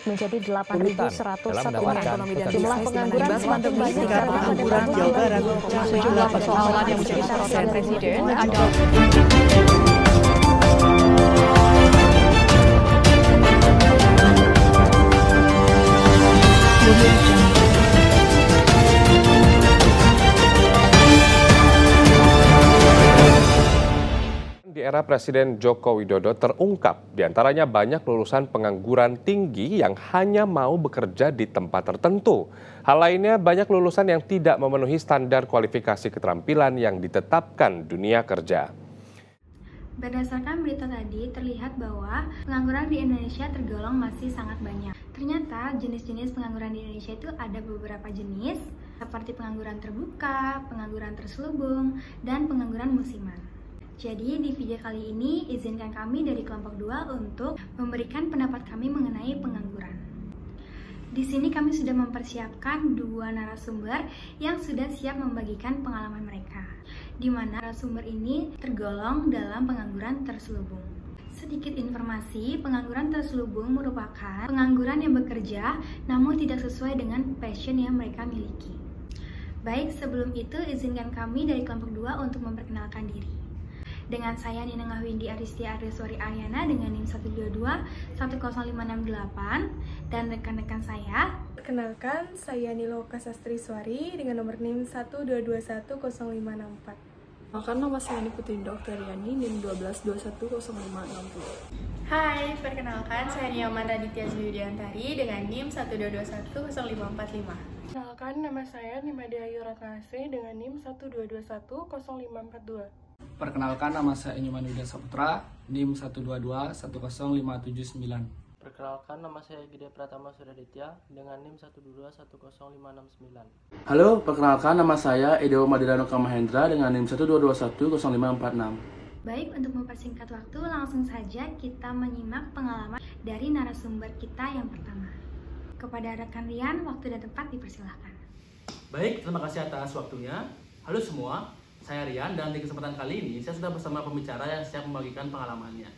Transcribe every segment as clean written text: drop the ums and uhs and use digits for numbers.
menjadi 8.101 orang. Jumlah pengangguran semakin banyak karena pengangguran Jawa Barat. Sejumlah persoalan yang menjadi sorotan Presiden adalah Di era Presiden Joko Widodo terungkap diantaranya banyak lulusan pengangguran tinggi yang hanya mau bekerja di tempat tertentu. Hal lainnya banyak lulusan yang tidak memenuhi standar kualifikasi keterampilan yang ditetapkan dunia kerja. Berdasarkan berita tadi, terlihat bahwa pengangguran di Indonesia tergolong masih sangat banyak. Ternyata jenis-jenis pengangguran di Indonesia itu ada beberapa jenis, seperti pengangguran terbuka, pengangguran terselubung, dan pengangguran musiman. Jadi di video kali ini izinkan kami dari kelompok 2 untuk memberikan pendapat kami mengenai pengangguran. Di sini kami sudah mempersiapkan 2 narasumber yang sudah siap membagikan pengalaman mereka, di mana narasumber ini tergolong dalam pengangguran terselubung. Sedikit informasi, pengangguran terselubung merupakan pengangguran yang bekerja namun tidak sesuai dengan passion yang mereka miliki. Baik, sebelum itu izinkan kami dari kelompok 2 untuk memperkenalkan diri. Dengan saya Ninengah Windy Aristia Aryaswari Aryana dengan NIM 122-10568 dan rekan-rekan saya. Perkenalkan, saya Niloka Sastriswari dengan nomor NIM 1221054. Perkenalkan, nama saya Ani Putri Dokteriani NIM 12210560. Hai, perkenalkan saya Niaman Raditya Zuyudiantari dengan NIM 1221055. Perkenalkan, nama saya Nimade Ayu Ratnasri dengan NIM 122100542. Perkenalkan, nama saya Inyuman Widya Saputra, NIM 122-10579. Perkenalkan, nama saya Gede Pratama Suraditya dengan NIM 122-10569. Halo, perkenalkan nama saya Edo Madirano Kamahendra dengan NIM 122-10546. Baik, untuk mempersingkat waktu, langsung saja kita menyimak pengalaman dari narasumber kita yang pertama. Kepada rekan Rian, waktu dan tempat dipersilahkan. Baik, terima kasih atas waktunya. Halo semua. Saya Rian dan di kesempatan kali ini saya sudah bersama pembicara yang siap membagikan pengalamannya.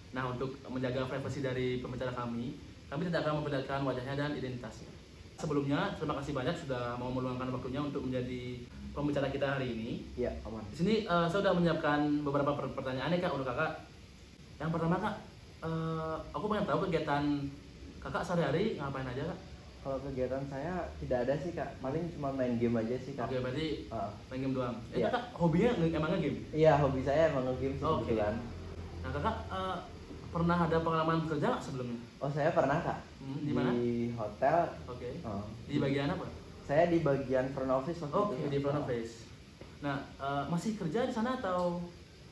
Nah, untuk menjaga privasi dari pembicara kami tidak akan memperlihatkan wajahnya dan identitasnya. Sebelumnya, terima kasih banyak sudah mau meluangkan waktunya untuk menjadi pembicara kita hari ini. Iya, aman. Di sini saya sudah menyiapkan beberapa pertanyaan nih Kak untuk Kakak. Yang pertama Kak, aku pengen tahu kegiatan Kakak sehari-hari ngapain aja Kak? Kalau kegiatan saya tidak ada sih Kak, paling cuma main game aja sih Kak. Oke, berarti main game doang. Iya. Kakak hobinya emang nge-game? Iya, hobi saya emang nge-game sih kebetulan. Nah Kakak pernah ada pengalaman kerja nggak sebelumnya? Oh, saya pernah Kak. Di mana? Di hotel. Oke. Di bagian apa? Saya di bagian front office waktu itu. Oke, di front office. Nah, masih kerja di sana atau?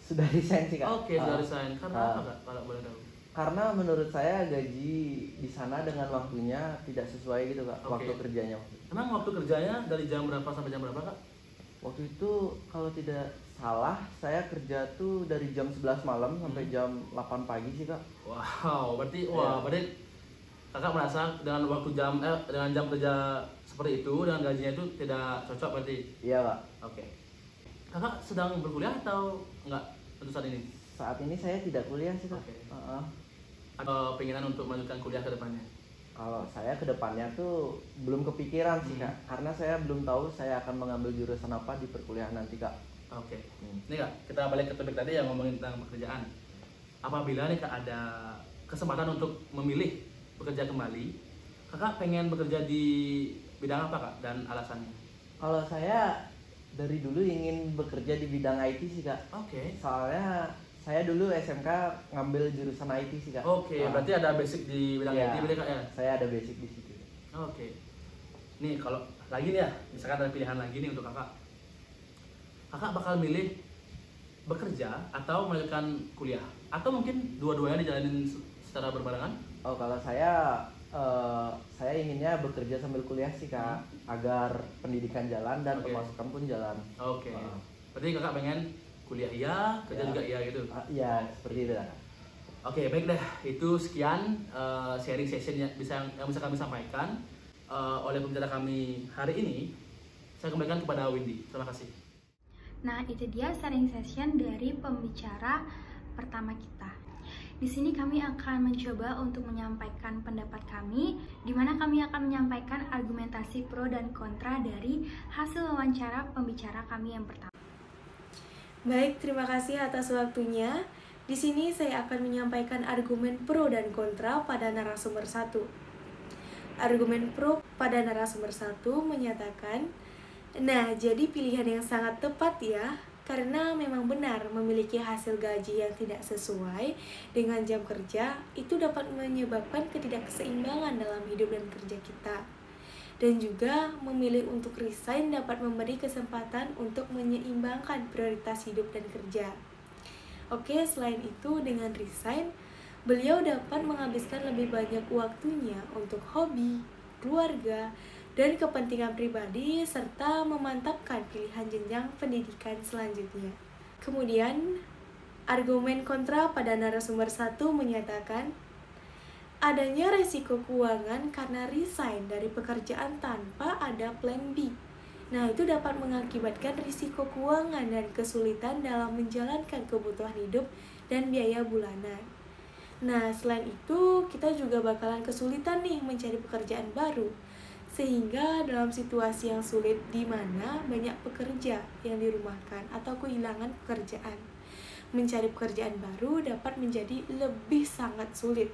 Sudah resign sih Kak. Oke, sudah resign. Karena apa Kak, kalau boleh tahu? Karena menurut saya gaji di sana dengan waktunya tidak sesuai gitu Kak, waktu kerjanya. Emang waktu kerjanya dari jam berapa sampai jam berapa Kak? Waktu itu kalau tidak salah saya kerja tuh dari jam 11 malam sampai jam 8 pagi sih Kak. Wow, berarti berarti Kakak merasa dengan waktu dengan jam kerja seperti itu dengan gajinya itu tidak cocok berarti? Iya Kak. Oke. Kakak sedang berkuliah atau enggak untuk saat ini? Saat ini saya tidak kuliah sih Kak. Ada keinginan untuk melanjutkan kuliah ke depannya? Kalau saya ke depannya tuh belum kepikiran sih Kak, karena saya belum tahu saya akan mengambil jurusan apa di perkuliahan nanti Kak. Oke. Ini Kak, kita balik ke topik tadi yang ngomongin tentang pekerjaan. Apabila nih Kak ada kesempatan untuk memilih bekerja kembali, Kakak pengen bekerja di bidang apa Kak dan alasannya? Kalau saya dari dulu ingin bekerja di bidang IT sih Kak. Oke. Soalnya saya dulu SMK ngambil jurusan IT sih Kak. Oke, berarti ada basic di bidang IT berarti Kak ya? Saya ada basic di situ. Oke. Nih kalau lagi nih ya, misalkan ada pilihan lagi nih untuk Kakak. Kakak bakal milih bekerja atau melanjutkan kuliah? Atau mungkin dua-duanya dijalanin secara berbarengan? Oh, kalau saya inginnya bekerja sambil kuliah sih Kak, agar pendidikan jalan dan pemasukan pun jalan. Oke. Berarti Kakak pengen kuliah iya, kerja juga iya gitu? Iya, seperti itu. Oke, baik deh. Itu sekian sharing session yang bisa kami sampaikan oleh pembicara kami hari ini. Saya kembalikan kepada Windy. Terima kasih. Nah, itu dia sharing session dari pembicara pertama kita. Di sini kami akan mencoba untuk menyampaikan pendapat kami, di mana kami akan menyampaikan argumentasi pro dan kontra dari hasil wawancara pembicara kami yang pertama. Baik, terima kasih atas waktunya. Di sini saya akan menyampaikan argumen pro dan kontra pada narasumber 1. Argumen pro pada narasumber 1 menyatakan, nah, jadi pilihan yang sangat tepat ya, karena memang benar memiliki hasil gaji yang tidak sesuai dengan jam kerja, itu dapat menyebabkan ketidakseimbangan dalam hidup dan kerja kita. Dan juga memilih untuk resign dapat memberi kesempatan untuk menyeimbangkan prioritas hidup dan kerja. Oke, selain itu dengan resign, beliau dapat menghabiskan lebih banyak waktunya untuk hobi, keluarga, dan kepentingan pribadi, serta memantapkan pilihan jenjang pendidikan selanjutnya. Kemudian, argumen kontra pada narasumber 1 menyatakan, adanya resiko keuangan karena resign dari pekerjaan tanpa ada plan B. Nah, itu dapat mengakibatkan risiko keuangan dan kesulitan dalam menjalankan kebutuhan hidup dan biaya bulanan. Nah, selain itu, kita juga bakalan kesulitan nih mencari pekerjaan baru. Sehingga dalam situasi yang sulit di mana banyak pekerja yang dirumahkan atau kehilangan pekerjaan, mencari pekerjaan baru dapat menjadi lebih sangat sulit.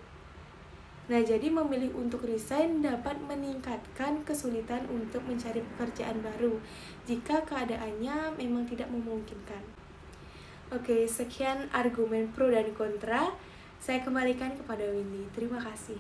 Nah, jadi memilih untuk resign dapat meningkatkan kesulitan untuk mencari pekerjaan baru jika keadaannya memang tidak memungkinkan. Oke, sekian argumen pro dan kontra. Saya kembalikan kepada Windy. Terima kasih.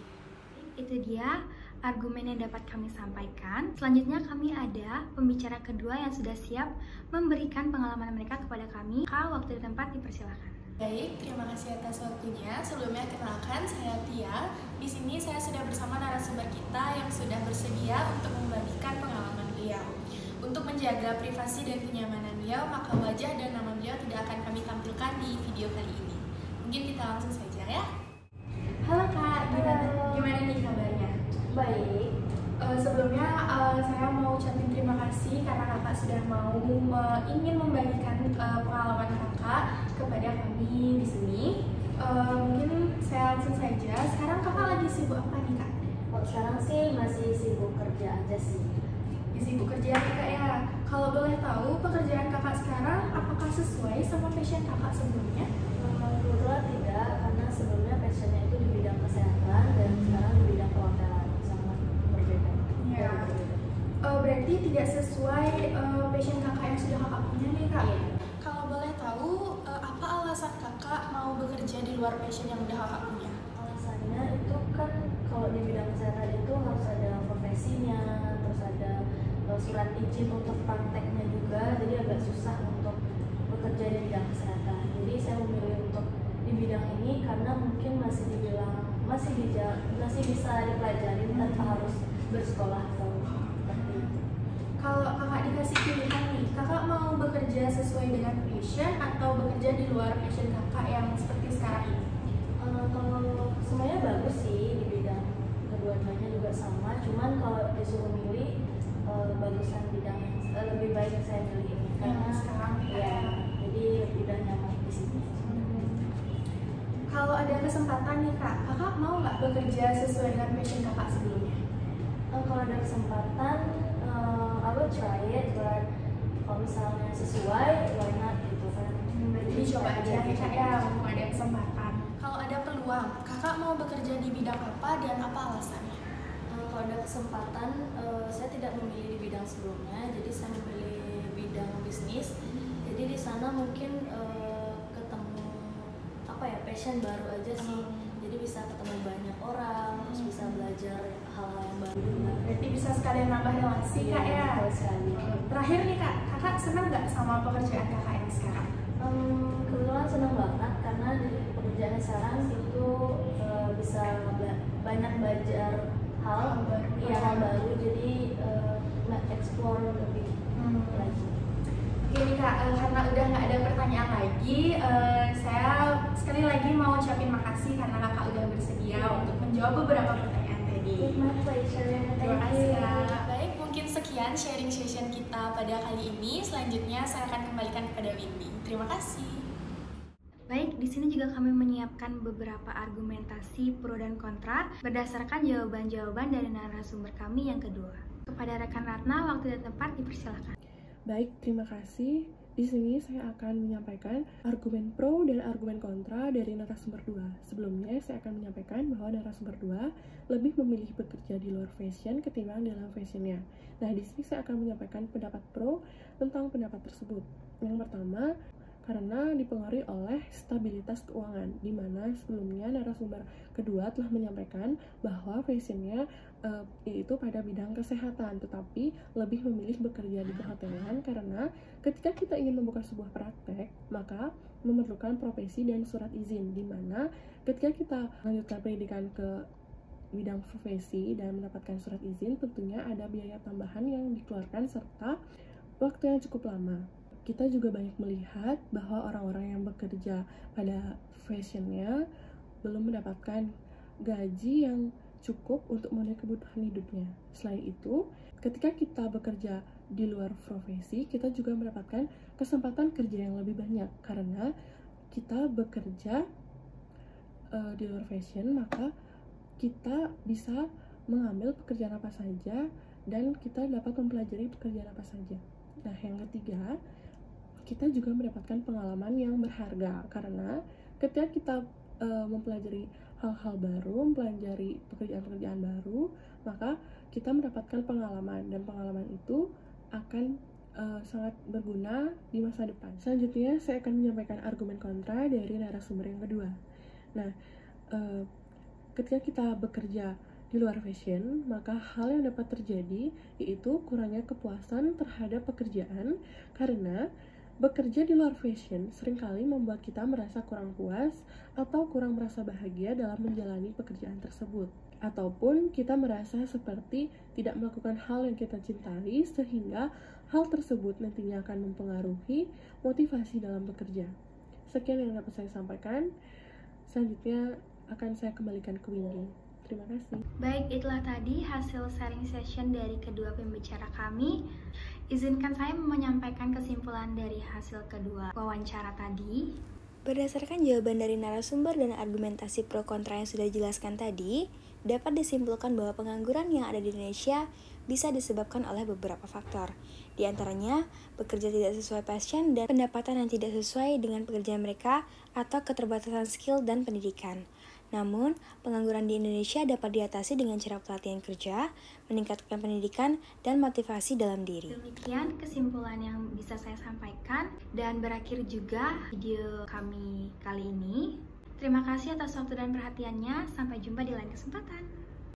Itu dia argumen yang dapat kami sampaikan. Selanjutnya kami ada pembicara kedua yang sudah siap memberikan pengalaman mereka kepada kami. Waktu dan tempat dipersilakan. Baik, terima kasih atas waktunya. Sebelumnya kenalkan, saya Tia. Di sini saya sudah bersama narasumber kita yang sudah bersedia untuk membagikan pengalaman beliau. Untuk menjaga privasi dan kenyamanan beliau, maka wajah dan nama beliau tidak akan kami tampilkan di video kali ini. Mungkin kita langsung saja ya. Halo Kak, gimana nih kabarnya? Baik. Sebelumnya saya mau ucapin terima kasih karena kakak sudah mau ingin membagikan pengalaman kakak kepada kami di sini. Mungkin saya langsung saja. Sekarang kakak lagi sibuk apa nih Kak? Sekarang sih masih sibuk kerja aja sih. Sibuk kerja nih Kak ya. Kalau boleh tahu pekerjaan kakak sekarang apakah sesuai sama passion kakak sebelumnya? Kebetulan tidak, karena sebelumnya passionnya itu di bidang kesehatan dan sekarang di bidang perhotelan, sangat berbeda. Ya. Berarti tidak sesuai passion kakak yang sudah kakak punya nih Kak? Iya. Kalau boleh tahu, apa alasan kakak mau bekerja di luar passion yang udah kakak punya? Alasannya itu kan kalau di bidang kesehatan itu harus ada profesinya, terus ada surat izin untuk prakteknya juga, jadi agak susah untuk bekerja di bidang kesehatan. Jadi saya memilih untuk di bidang ini karena mungkin masih bisa dipelajari tanpa harus bersekolah atau seperti itu. Kalau kakak dikasih pilihan nih, kakak mau bekerja sesuai dengan passion atau bekerja di luar passion kakak yang seperti sekarang ini? Kalau semuanya bagus sih di bidang kedua-duanya juga sama, cuman kalau disuruh milih bagusan bidang yang lebih baik saya pilih ini karena sekarang ya jadi lebih nyaman di sini. Kalau ada kesempatan nih Kak, kakak mau nggak bekerja sesuai dengan passion kakak sebelumnya? Kalau ada kesempatan, I will try it, but kalau misalnya sesuai, why not gitu kan? Jadi coba aja ya Kak ya, mau ada kesempatan. Kalau ada peluang, kakak mau bekerja di bidang apa dan apa alasannya? Kalau ada kesempatan, saya tidak memilih di bidang sebelumnya, jadi saya memilih bidang bisnis. Jadi di sana mungkin ketemu passion baru aja sih. Jadi bisa ketemu banyak orang, terus bisa belajar hal-hal yang baru juga. Berarti bisa sekalian nambah relasi Kak ya? Sekali. Terakhir nih Kak, kakak senang nggak sama pekerjaan kakak yang sekarang? Kebetulan senang banget karena di pekerjaan sekarang itu bisa banyak belajar hal baru, jadi explore lebih lagi. Oke nih Kak, karena udah nggak ada pertanyaan lagi, saya sekali lagi mau ucapin makasih karena kakak udah bersedia untuk menjawab beberapa pertanyaan tadi. My pleasure. Terima kasih Kak. Baik, mungkin sekian sharing session kita pada kali ini. Selanjutnya saya akan kembalikan kepada Windy. Terima kasih. Baik, di sini juga kami menyiapkan beberapa argumentasi pro dan kontra berdasarkan jawaban-jawaban dari narasumber kami yang kedua. Kepada rekan Ratna, waktu dan tempat dipersilakan. Baik, terima kasih. Di sini saya akan menyampaikan argumen pro dan argumen kontra dari narasumber 2. Sebelumnya, saya akan menyampaikan bahwa narasumber 2 lebih memilih bekerja di luar fashion ketimbang dalam fashionnya. Nah, di sini saya akan menyampaikan pendapat pro tentang pendapat tersebut. Yang pertama, karena dipengaruhi oleh stabilitas keuangan, di mana sebelumnya narasumber kedua telah menyampaikan bahwa fashionnya yaitu pada bidang kesehatan, tetapi lebih memilih bekerja di perhotelan karena ketika kita ingin membuka sebuah praktek, maka memerlukan profesi dan surat izin, di mana ketika kita melanjutkan pendidikan ke bidang profesi dan mendapatkan surat izin, tentunya ada biaya tambahan yang dikeluarkan serta waktu yang cukup lama. Kita juga banyak melihat bahwa orang-orang yang bekerja pada fashionnya belum mendapatkan gaji yang cukup untuk memenuhi kebutuhan hidupnya. Selain itu, ketika kita bekerja di luar profesi, kita juga mendapatkan kesempatan kerja yang lebih banyak karena kita bekerja di luar fashion, maka kita bisa mengambil pekerjaan apa saja dan kita dapat mempelajari pekerjaan apa saja. Nah, yang ketiga, kita juga mendapatkan pengalaman yang berharga karena ketika kita mempelajari hal-hal baru, mempelajari pekerjaan-pekerjaan baru, maka kita mendapatkan pengalaman dan pengalaman itu akan sangat berguna di masa depan. Selanjutnya, saya akan menyampaikan argumen kontra dari narasumber yang kedua. Nah, ketika kita bekerja di luar fashion, maka hal yang dapat terjadi yaitu kurangnya kepuasan terhadap pekerjaan karena bekerja di luar fashion seringkali membuat kita merasa kurang puas atau kurang merasa bahagia dalam menjalani pekerjaan tersebut. Ataupun kita merasa seperti tidak melakukan hal yang kita cintai sehingga hal tersebut nantinya akan mempengaruhi motivasi dalam bekerja. Sekian yang dapat saya sampaikan. Selanjutnya akan saya kembalikan ke Windy. Terima kasih. Baik, itulah tadi hasil sharing session dari kedua pembicara kami. Izinkan saya menyampaikan kesimpulan dari hasil kedua wawancara tadi. Berdasarkan jawaban dari narasumber dan argumentasi pro kontra yang sudah dijelaskan tadi, dapat disimpulkan bahwa pengangguran yang ada di Indonesia bisa disebabkan oleh beberapa faktor. Di antaranya, bekerja tidak sesuai passion dan pendapatan yang tidak sesuai dengan pekerjaan mereka atau keterbatasan skill dan pendidikan. Namun, pengangguran di Indonesia dapat diatasi dengan cara pelatihan kerja, meningkatkan pendidikan, dan motivasi dalam diri. Demikian kesimpulan yang bisa saya sampaikan dan berakhir juga video kami kali ini. Terima kasih atas waktu dan perhatiannya. Sampai jumpa di lain kesempatan.